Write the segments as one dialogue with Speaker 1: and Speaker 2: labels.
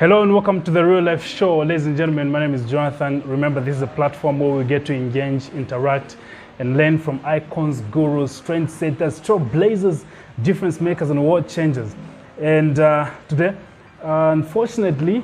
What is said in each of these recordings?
Speaker 1: Hello and welcome to the Real Life Show. Ladies and gentlemen, my name is Jonathan. Remember, this is a platform where we get to engage, interact, and learn from icons, gurus, trendsetters, trailblazers, difference makers, and world changers. And today, unfortunately,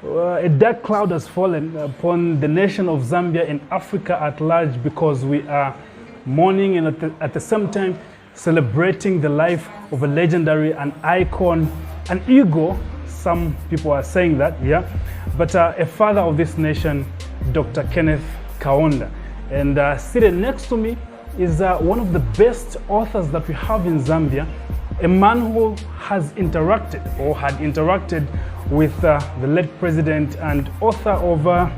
Speaker 1: a dark cloud has fallen upon the nation of Zambia and Africa at large, because we are mourning and at the same time celebrating the life of a legendary, an icon, an ego. Some people are saying that, yeah. But a father of this nation, Dr. Kenneth Kaunda. And seated next to me is one of the best authors that we have in Zambia, a man who has interacted or had interacted with the late president and author of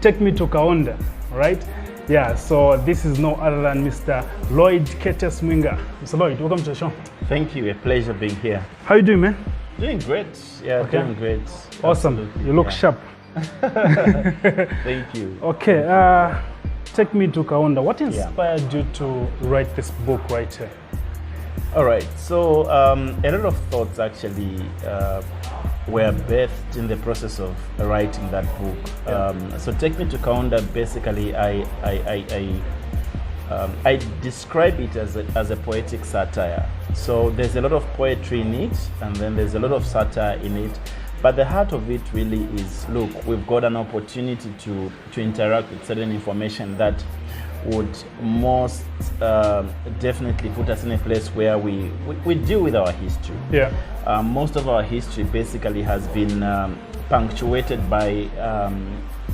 Speaker 1: Take Me to Kaunda, right? Yeah, so this is no other than Mr. Lloyd Mwinga. Mr. Lloyd, welcome to the show.
Speaker 2: Thank you, a pleasure being here.
Speaker 1: How you doing, man?
Speaker 2: Doing great, yeah, okay. Doing great.
Speaker 1: Awesome, absolutely. You look sharp.
Speaker 2: Thank you.
Speaker 1: Okay, Take Me to Kaunda. What inspired you to write this book right here?
Speaker 2: All right, so a lot of thoughts actually were birthed in the process of writing that book.
Speaker 1: Yeah.
Speaker 2: So Take Me to Kaunda, basically I describe it as a poetic satire. So there's a lot of poetry in it, and then there's a lot of satire in it. But the heart of it really is, look, we've got an opportunity to interact with certain information that would most definitely put us in a place where we deal with our history.
Speaker 1: Yeah.
Speaker 2: Most of our history basically has been punctuated by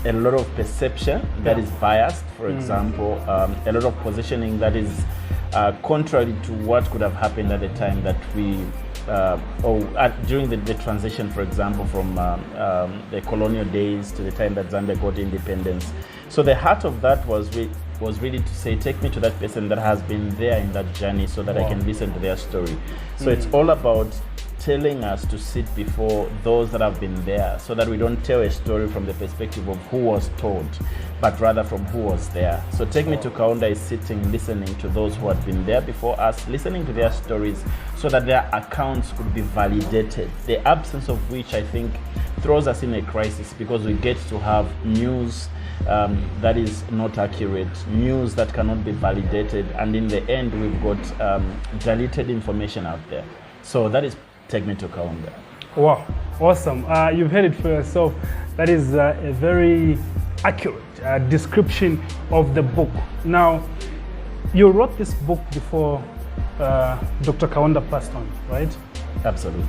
Speaker 2: a lot of perception that is biased, for example, a lot of positioning that is contrary to what could have happened at the time that we, during the transition, for example, from the colonial days to the time that Zambia got independence. So the heart of that was really to say, take me to that person that has been there in that journey so that I can listen to their story. So it's all about telling us to sit before those that have been there, so that we don't tell a story from the perspective of who was told, but rather from who was there. So Take Me to Kaunda is sitting, listening to those who had been there before us, listening to their stories so that their accounts could be validated, the absence of which I think throws us in a crisis, because we get to have news that is not accurate, news that cannot be validated, and in the end we've got deleted information out there. So that is Take Me to Kaunda.
Speaker 1: Wow, awesome. You've heard it for yourself. That is a very accurate description of the book. Now, you wrote this book before Dr. Kaunda passed on, right?
Speaker 2: Absolutely.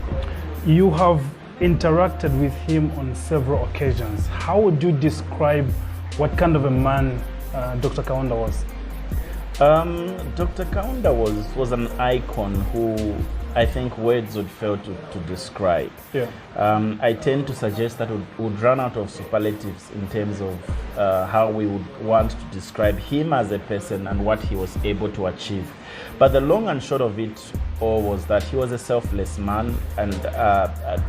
Speaker 2: You
Speaker 1: have interacted with him on several occasions. How would you describe what kind of a man Dr. Kaunda was?
Speaker 2: Dr. Kaunda was an icon who I think words would fail to describe.
Speaker 1: Yeah.
Speaker 2: I tend to suggest that we would run out of superlatives in terms of how we would want to describe him as a person and what he was able to achieve. But the long and short of it all was that he was a selfless man, and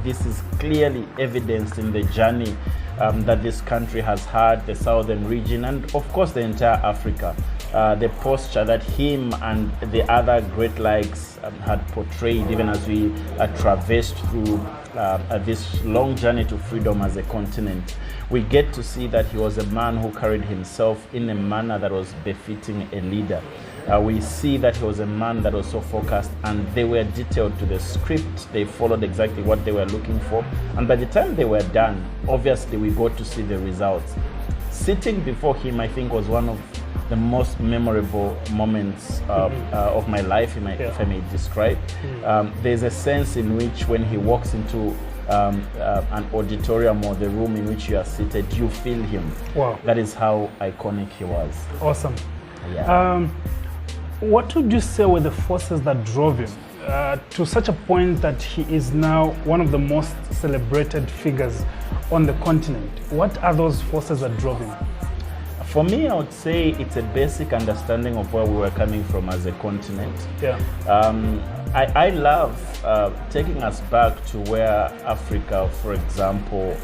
Speaker 2: this is clearly evidenced in the journey that this country has had, the southern region, and of course the entire Africa. The posture that him and the other great likes had portrayed, even as we traversed through this long journey to freedom as a continent. We get to see that he was a man who carried himself in a manner that was befitting a leader. We see that he was a man that was so focused, and they were detailed to the script. They followed exactly what they were looking for, and by the time they were done, obviously we got to see the results. Sitting before him, I think, was one of the most memorable moments of my life, if I may describe. There's a sense in which when he walks into an auditorium or the room in which you are seated, you feel him.
Speaker 1: Wow.
Speaker 2: That is how iconic he was.
Speaker 1: Awesome.
Speaker 2: Yeah.
Speaker 1: What would you say were the forces that drove him to such a point that he is now one of the most celebrated figures on the continent? What are those forces that drove him?
Speaker 2: For me, I would say it's a basic understanding of where we were coming from as a continent.
Speaker 1: Yeah.
Speaker 2: I love taking us back to where Africa, for example,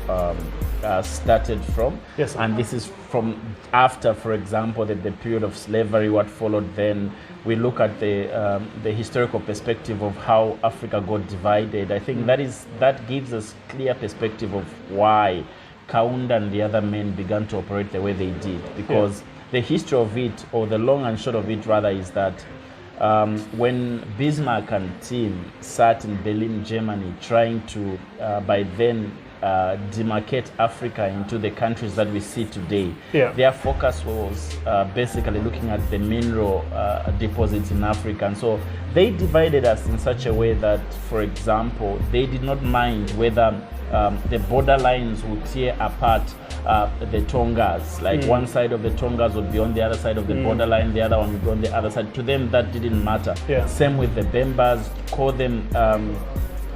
Speaker 2: started from.
Speaker 1: Yes, sir.
Speaker 2: And this is from after, for example, the period of slavery, what followed then. We look at the historical perspective of how Africa got divided. I think that gives us clear perspective of why Kaunda and the other men began to operate the way they did. Because the history of it, or the long and short of it rather, is that when Bismarck and team sat in Berlin, Germany, trying to by then demarcate Africa into the countries that we see today, their focus was basically looking at the mineral deposits in Africa. And so they divided us in such a way that, for example, they did not mind whether the borderlines would tear apart the Tongas. Like one side of the Tongas would be on the other side of the borderline, the other one would be on the other side. To them, that didn't matter. Same with the Bembas, call them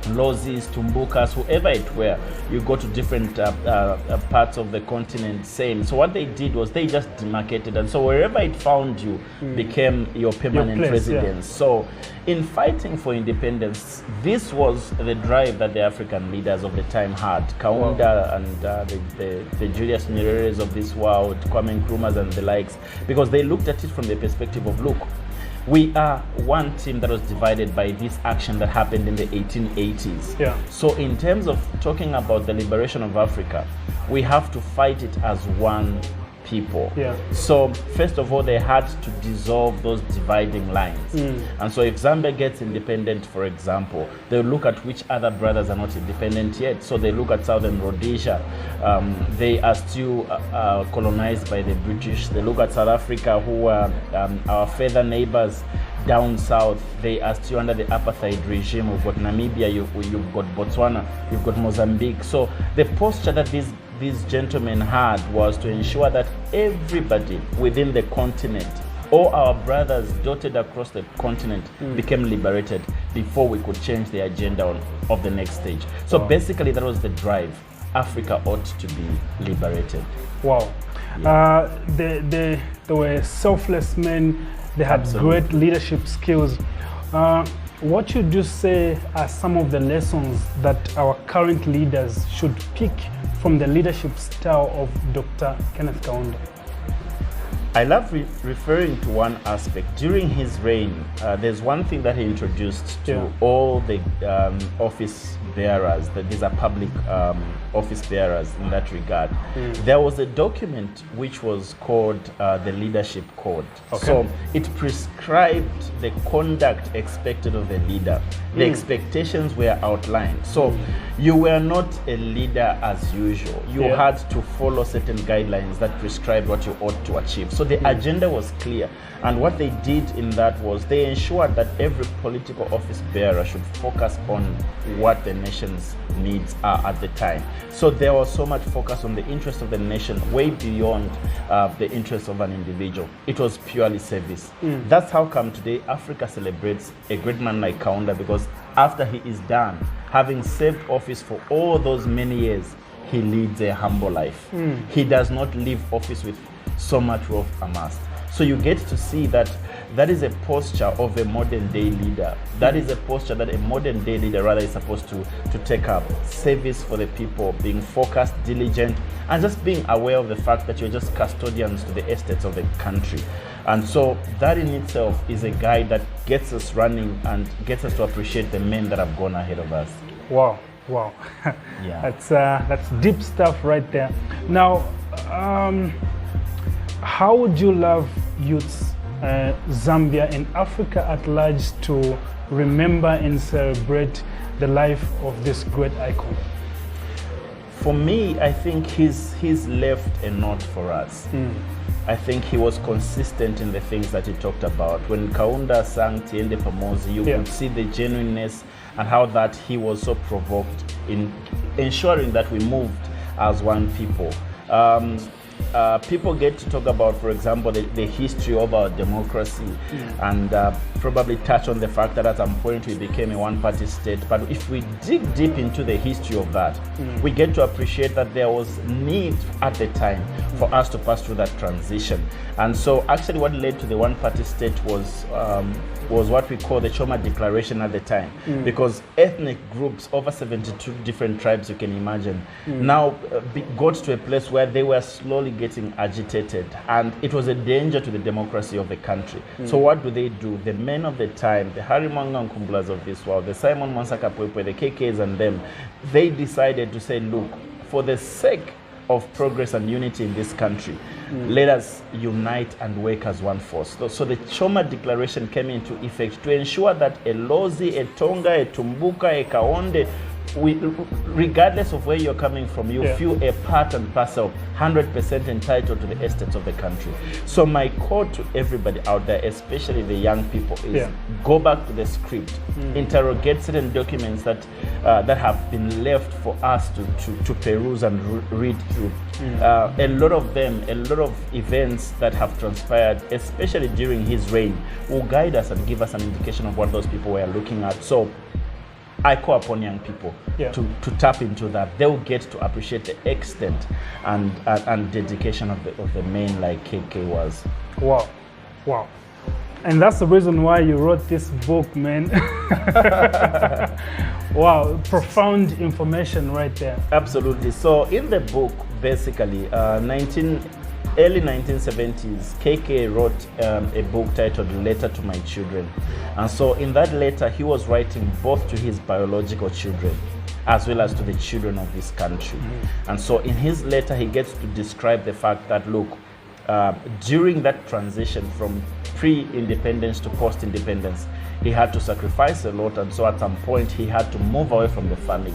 Speaker 2: Lozis, Tumbukas, whoever it were. You go to different parts of the continent, same. So what they did was they just demarcated, and so wherever it found you became your permanent residence. So in fighting for independence, this was the drive that the African leaders of the time had. Kaunda and the Julius Nyereres of this world, Kwame Nkrumahs and the likes, because they looked at it from the perspective of, look, we are one team that was divided by this action that happened in the 1880s. So in terms of talking about the liberation of Africa, we have to fight it as one people. So first of all, they had to dissolve those dividing lines. And so if Zambia gets independent, for example, they'll look at which other brothers are not independent yet. So they look at Southern Rhodesia. They are still colonized by the British. They look at South Africa, who are our further neighbors down south. They are still under the apartheid regime. We've got Namibia, you've got Botswana, you've got Mozambique. So the posture that these gentlemen had was to ensure that everybody within the continent, all our brothers dotted across the continent, became liberated before we could change the agenda of the next stage. So basically that was the drive. Africa ought to be liberated.
Speaker 1: Wow. They were selfless men. They had great leadership skills. What should you say are some of the lessons that our current leaders should pick from the leadership style of Dr. Kenneth Kaunda?
Speaker 2: I love referring to one aspect. During his reign, there's one thing that he introduced to all the office bearers, that these are public office bearers in that regard. There was a document which was called the Leadership Code. So it prescribed the conduct expected of a leader. The expectations were outlined. So you were not a leader as usual. You had to follow certain guidelines that prescribed what you ought to achieve. So the agenda was clear. And what they did in that was they ensured that every political office bearer should focus on what the nation's needs are at the time. So there was so much focus on the interest of the nation, way beyond the interest of an individual. It was purely service. That's how come today Africa celebrates a great man like Kaunda, because after he is done, having served office for all those many years, he leads a humble life. He does not leave office with so much wealth amassed. So you get to see that that is a posture of a modern day leader. That is a posture that a modern day leader rather is supposed to take up. Service for the people, being focused, diligent, and just being aware of the fact that you're just custodians to the estates of the country. And so that in itself is a guide that gets us running and gets us to appreciate the men that have gone ahead of us.
Speaker 1: Wow. That's deep stuff right there. Now, how would you love youths, Zambia and Africa at large, to remember and celebrate the life of this great icon?
Speaker 2: For me, I think he's left a note for us. I think he was consistent in the things that he talked about. When Kaunda sang Tiende Pamozi, you could see the genuineness and how that he was so provoked in ensuring that we moved as one people. People get to talk about, for example, the history of our democracy and probably touch on the fact that at some point we became a one-party state. But if we dig deep into the history of that, we get to appreciate that there was need at the time for us to pass through that transition. And so actually what led to the one-party state was was what we call the Choma Declaration at the time, because ethnic groups, over 72 different tribes you can imagine, now got to a place where they were slowly getting agitated, and it was a danger to the democracy of the country. So what do? The men of the time, the Harry Mwinga Nkumbulas of this world, the Simon Monsaka Pwepwe, the KKs and them, they decided to say, look, for the sake of progress and unity in this country, let us unite and work as one force. So the Choma Declaration came into effect to ensure that a Lozi, a Tonga, a Tumbuka, a Kaonde, regardless of where you're coming from, you feel a part and parcel, 100% entitled to the estates of the country. So my call to everybody out there, especially the young people, is go back to the script, interrogate certain documents that that have been left for us to peruse and read through. A lot of them, a lot of events that have transpired, especially during his reign, will guide us and give us an indication of what those people were looking at. So I call upon young people to tap into that. They'll get to appreciate the extent and dedication of the men like KK was.
Speaker 1: Wow, wow. And that's the reason why you wrote this book, man. Wow, profound information right there.
Speaker 2: Absolutely. So in the book, basically, early 1970s, KK wrote a book titled Letter to My Children. And so in that letter, he was writing both to his biological children as well as to the children of this country. And so in his letter, he gets to describe the fact that, look, during that transition from pre-independence to post-independence, he had to sacrifice a lot, and so at some point he had to move away from the family.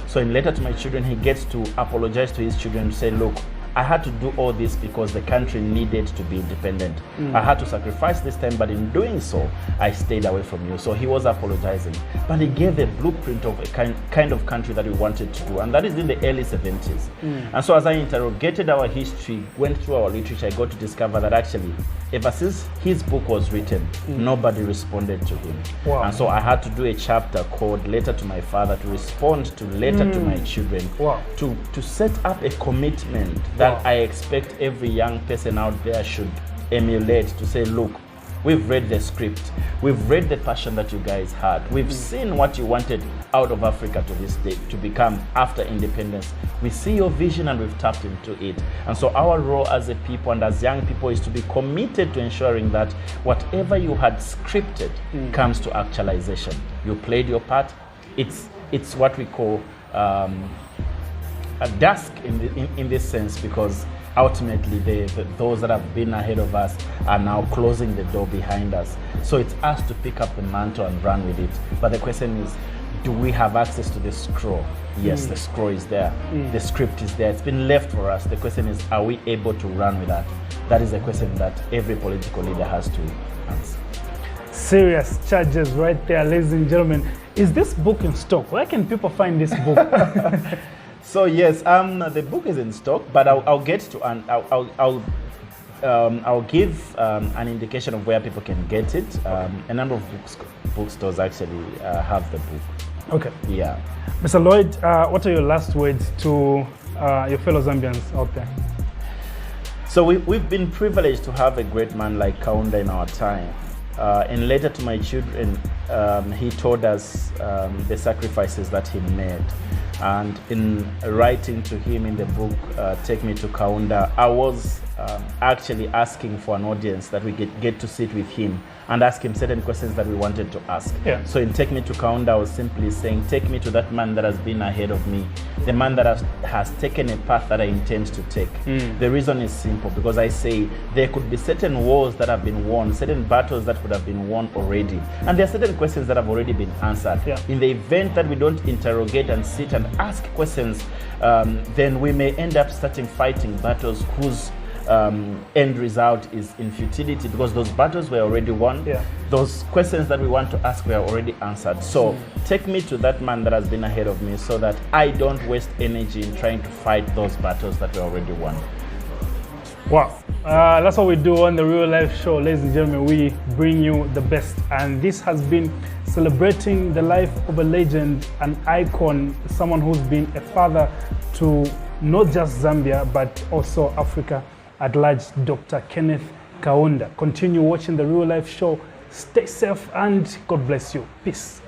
Speaker 2: So in Letter to My Children, he gets to apologize to his children to say, look, I had to do all this because the country needed to be independent. I had to sacrifice this time, but in doing so, I stayed away from you. So he was apologizing. But he gave a blueprint of a kind of country that we wanted to do, and that is in the early 70s. And so as I interrogated our history, went through our literature, I got to discover that actually, ever since his book was written, nobody responded to him.
Speaker 1: Wow.
Speaker 2: And so I had to do a chapter called Letter to My Father to respond to Letter to My Children, to set up a commitment that I expect every young person out there should emulate, to say, look, we've read the script, we've read the passion that you guys had, we've seen what you wanted out of Africa to this day to become after independence. We see your vision and we've tapped into it. And so our role as a people and as young people is to be committed to ensuring that whatever you had scripted comes to actualization. You played your part. It's what we call a dusk in this sense, because ultimately those that have been ahead of us are now closing the door behind us. So it's us to pick up the mantle and run with it. But the question is, do we have access to the scroll? Yes, the scroll is there. The script is there. It's been left for us. The question is, are we able to run with that? That is a question that every political leader has to answer.
Speaker 1: Serious charges right there, ladies and gentlemen. Is this book in stock? Where can people find this book?
Speaker 2: So yes, the book is in stock, but I'll get to I'll give an indication of where people can get it. A number of bookstores actually have the book.
Speaker 1: Okay.
Speaker 2: Yeah.
Speaker 1: Mr. Lloyd, what are your last words to your fellow Zambians out there?
Speaker 2: So we've been privileged to have a great man like Kaunda in our time. In Letter to My Children, he told us the sacrifices that he made. And in writing to him in the book, Take Me to Kaunda, I was actually asking for an audience that we get to sit with him and ask him certain questions that we wanted to ask.
Speaker 1: Yeah.
Speaker 2: So in Take Me to Kaunda, I was simply saying, take me to that man that has been ahead of me, the man that has taken a path that I intend to take. The reason is simple, because I say there could be certain wars that have been won, certain battles that would have been won already, and there are certain questions that have already been answered. Yeah. In the event that we don't interrogate and sit and ask questions, then we may end up starting fighting battles whose end result is in futility, because those battles were already won. Yeah. Those questions that we want to ask were already answered. So take me to that man that has been ahead of me, so that I don't waste energy in trying to fight those battles that were already won.
Speaker 1: Wow. That's what we do on the Real Life Show, ladies and gentlemen. We bring you the best, and this has been celebrating the life of a legend, an icon, someone who's been a father to not just Zambia but also Africa at large, Dr. Kenneth Kaunda. Continue watching the Real Life Show. Stay safe and God bless you. Peace.